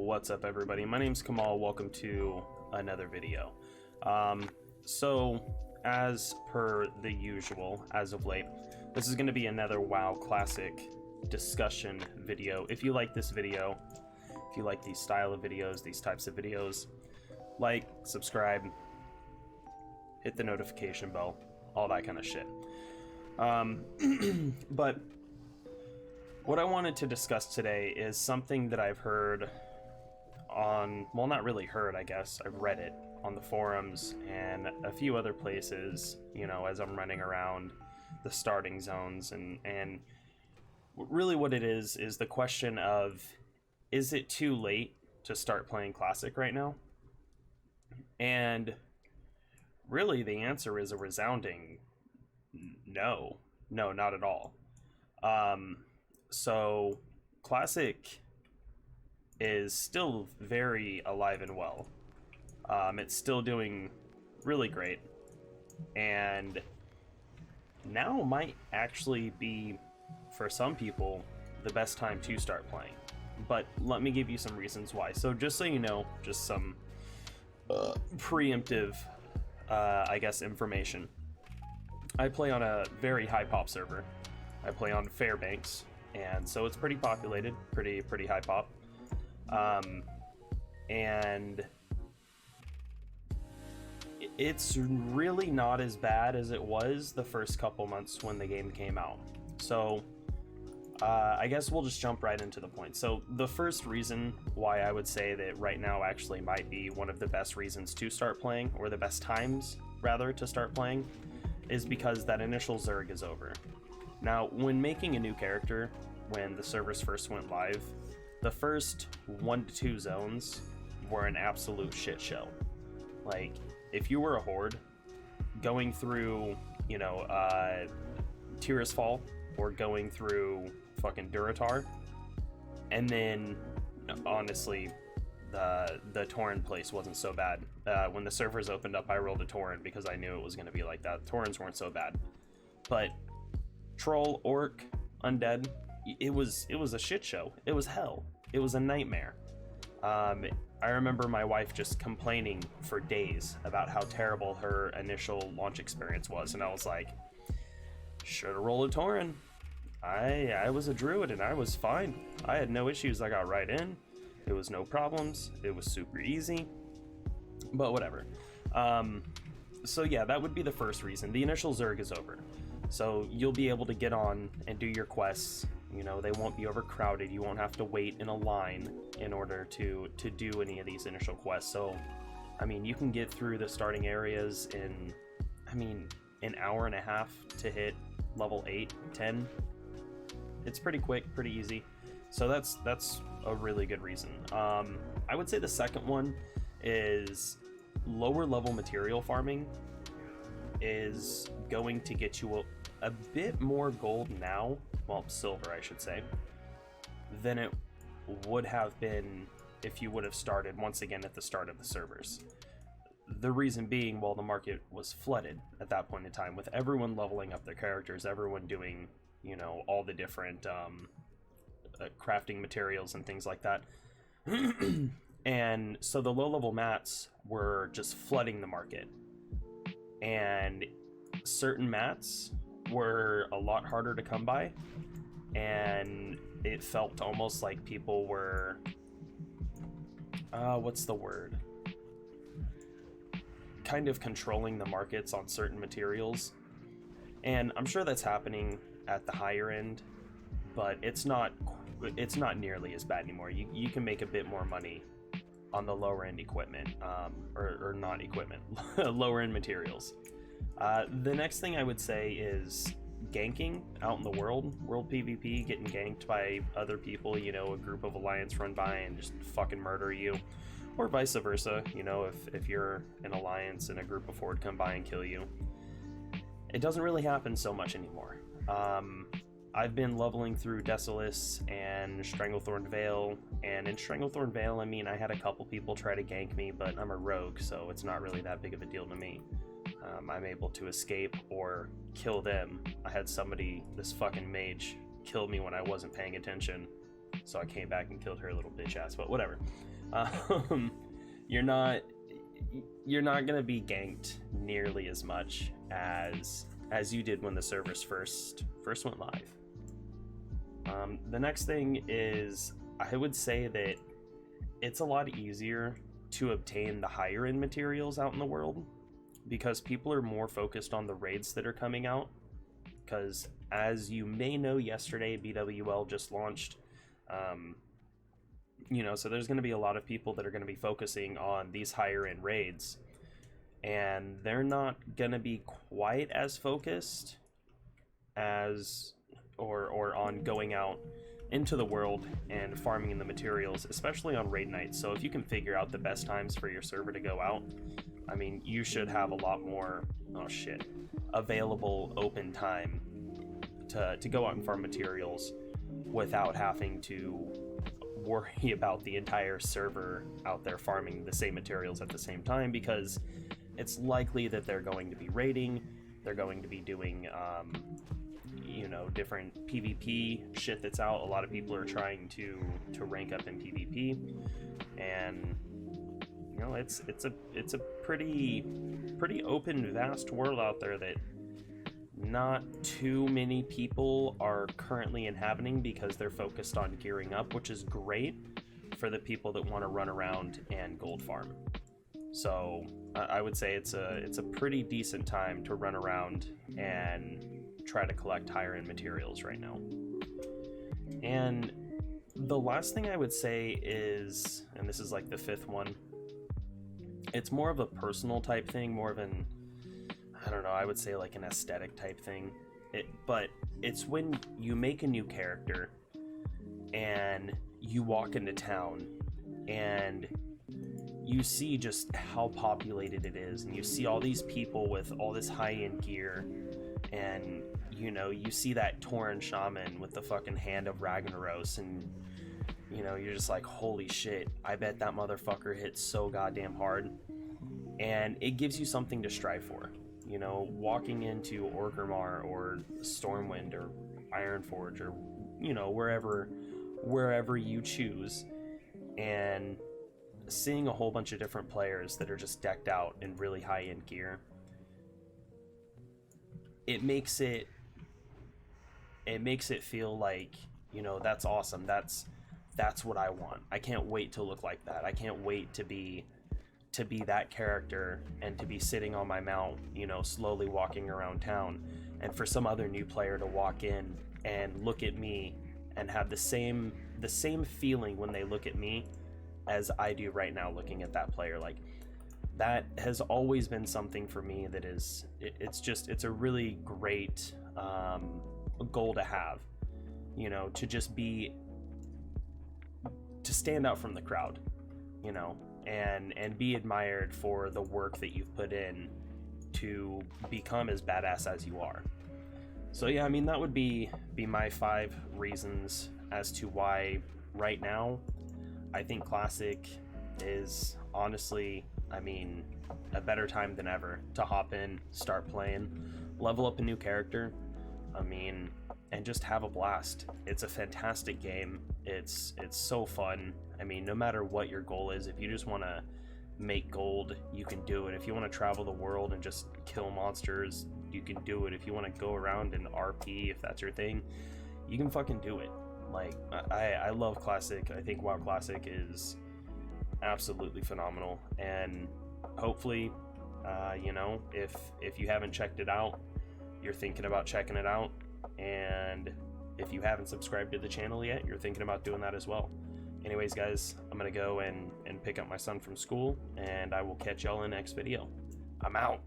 What's up, everybody? My name's Kamal. Welcome to another video. So as per the usual, as of late, this is going to be another WoW Classic discussion video. If you like this video, if you like these style of videos, these types of videos, like, subscribe, hit the notification bell, all that kind of shit. But what I wanted to discuss today is something that I've heard on, well, not really heard, I guess. I've read it on the forums and a few other places, you know, as I'm running around the starting zones. And really what it is the question of, is it too late to start playing Classic right now? And really the answer is a resounding no. No, not at all. So Classic is still very alive and well. It's still doing really great, and now might actually be, for some people, the best time to start playing. But let me give you some reasons why. So just so you know, just some preemptive, I guess, information. I play on a very high pop server. I play on Fairbanks, and so it's pretty populated, pretty high pop. And it's really not as bad as it was the first couple months when the game came out. So I guess we'll just jump right into the point. So the first reason why I would say that right now actually might be one of the best reasons to start playing, or the best times rather to start playing, is because that initial Zerg is over. Now, when making a new character, when the servers first went live, the first 1 to 2 zones were an absolute shit show. Like, if you were a horde going through, you know, Tirisfal, or going through fucking Duratar, and then honestly the Tauren place wasn't so bad. When the servers opened up, I rolled a Tauren because I knew it was going to be like that. Taurens weren't so bad, but Troll, Orc, Undead, it was a shit show. It was hell. It was a nightmare. I remember my wife just complaining for days about how terrible her initial launch experience was, and I was like, should have rolled a Tauren. I was a druid and I was fine. I had no issues. I got right in. It was no problems. It was super easy. But whatever. So yeah, that would be the first reason. The initial Zerg is over. So you'll be able to get on and do your quests. You know, they won't be overcrowded. You won't have to wait in a line in order to do any of these initial quests. So, I mean, you can get through the starting areas in, I mean, an hour and a half to hit level 8, 10. It's pretty quick, pretty easy. So that's a really good reason. I would say the second one is lower level material farming is going to get you a bit more gold now, well, silver I should say, than it would have been if you would have started once again at the start of the servers. The reason being, well, the market was flooded at that point in time with everyone leveling up their characters, everyone doing, you know, all the different crafting materials and things like that. And so the low level mats were just flooding the market, and certain mats were a lot harder to come by, and it felt almost like people were what's the word, kind of controlling the markets on certain materials. And I'm sure that's happening at the higher end, but it's not nearly as bad anymore. You can make a bit more money on the lower end equipment, or not equipment, lower end materials. The next thing I would say is ganking out in the world PvP, getting ganked by other people, you know, a group of alliance run by and just fucking murder you, or vice versa, you know, if you're an alliance and a group of horde come by and kill you. It doesn't really happen so much anymore. I've been leveling through Desolace and Stranglethorn Vale, and in Stranglethorn Vale, I mean, I had a couple people try to gank me, but I'm a rogue, so it's not really that big of a deal to me. I'm able to escape or kill them. I had somebody, this fucking mage, kill me when I wasn't paying attention. so I came back and killed her little bitch ass, but whatever. Um, you're not gonna be ganked nearly as much as you did when the servers first went live. The next thing is, I would say that it's a lot easier to obtain the higher end materials out in the world, because people are more focused on the raids that are coming out. Because as you may know, yesterday BWL just launched, so there's going to be a lot of people that are going to be focusing on these higher end raids, and they're not going to be quite as focused as or on going out into the world and farming in the materials, especially on raid nights. So if you can figure out the best times for your server to go out, I mean, you should have a lot more available open time to go out and farm materials without having to worry about the entire server out there farming the same materials at the same time, because it's likely that they're going to be raiding, they're going to be doing different PvP shit that's out. A lot of people are trying to rank up in PvP, and it's a pretty open, vast world out there that not too many people are currently inhabiting, because they're focused on gearing up, which is great for the people that want to run around and gold farm. So I would say it's a pretty decent time to run around and try to collect higher end materials right now. And the last thing I would say is, and this is like the fifth one, it's more of a personal type thing, more of an, I don't know, I would say like an aesthetic type thing. But it's when you make a new character and you walk into town and you see just how populated it is, and you see all these people with all this high-end gear, and you see that Tauren shaman with the fucking hand of Ragnaros, and you're just like, holy shit, I bet that motherfucker hits so goddamn hard. And it gives you something to strive for. Walking into Orgrimmar or Stormwind or Ironforge or wherever you choose, and seeing a whole bunch of different players that are just decked out in really high-end gear, it makes it feel like, that's awesome. That's what I want. I can't wait to look like that. I can't wait to be that character and to be sitting on my mount, slowly walking around town, and for some other new player to walk in and look at me and have the same feeling when they look at me as I do right now looking at that player. Like, that has always been something for me that is, it's a really great goal to have, to just to stand out from the crowd, and be admired for the work that you've put in to become as badass as you are. So yeah, I mean, that would be my 5 reasons as to why right now I think Classic is honestly, I mean, a better time than ever to hop in, start playing, level up a new character, I mean, and just have a blast. It's a fantastic game. It's so fun. I mean, no matter what your goal is, if you just want to make gold, you can do it. If you want to travel the world and just kill monsters, you can do it. If you want to go around and RP, if that's your thing, you can fucking do it. Like, I love Classic. I think WoW Classic is absolutely phenomenal, and hopefully, if you haven't checked it out, you're thinking about checking it out, and if you haven't subscribed to the channel yet, you're thinking about doing that as well. Anyways, guys, I'm gonna go and pick up my son from school, and I will catch y'all in the next video. I'm out.